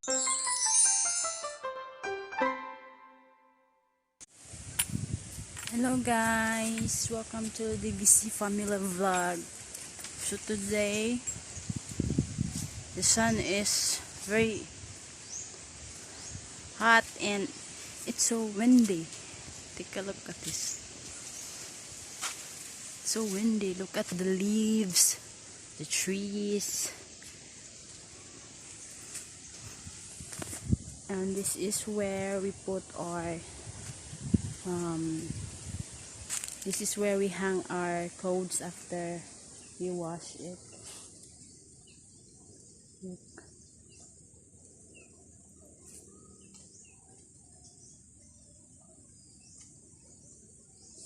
Hello guys, welcome to the BC Family Vlog. So today the sun is very hot and it's so windy. Take a look at this. So windy. Look at the leaves, the trees, and this is where we put our this is where we hang our clothes after we wash it. Look.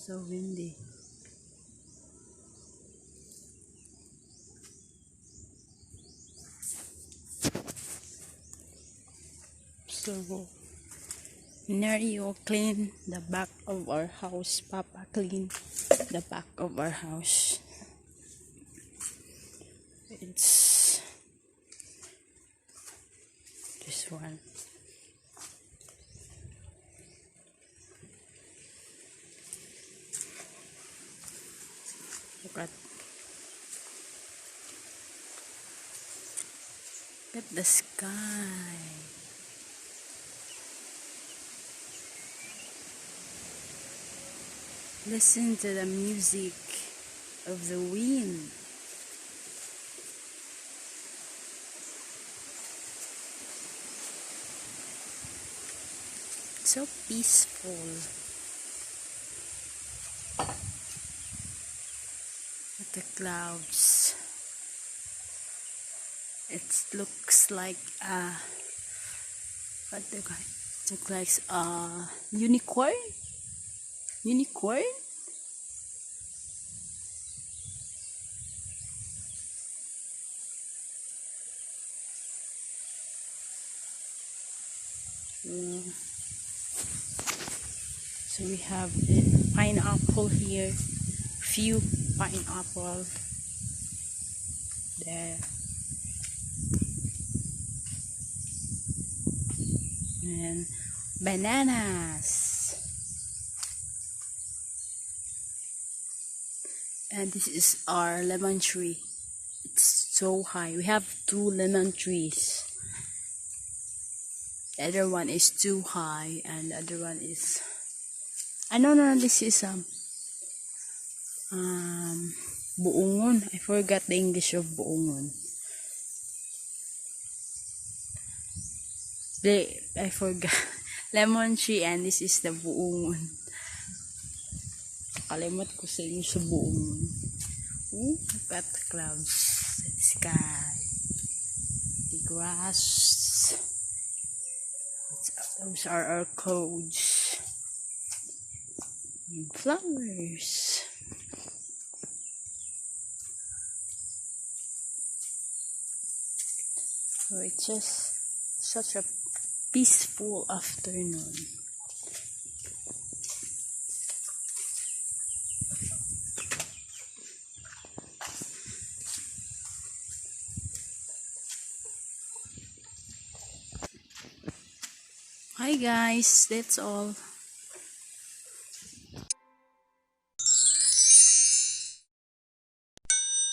So windy. So Nario clean the back of our house. Papa clean the back of our house. It's this one. Look at the sky. Listen to the music of the wind. So peaceful. At the clouds. It looks like what the guy? It looks like unicorn. Unicorn. So we have the pineapple here. Few pineapple there. And bananas. And this is our lemon tree. It's so high. We have 2 lemon trees. The other one is too high, and the other one is no, this is buungon. I forgot the English of buungon. I forgot. Lemon tree, and this is the buungon. Kalimot ko sa inyo sa buungon. Look at the clouds, the sky, the grass. Those are our clothes. And flowers. So it's just such a peaceful afternoon. Hi guys, that's all.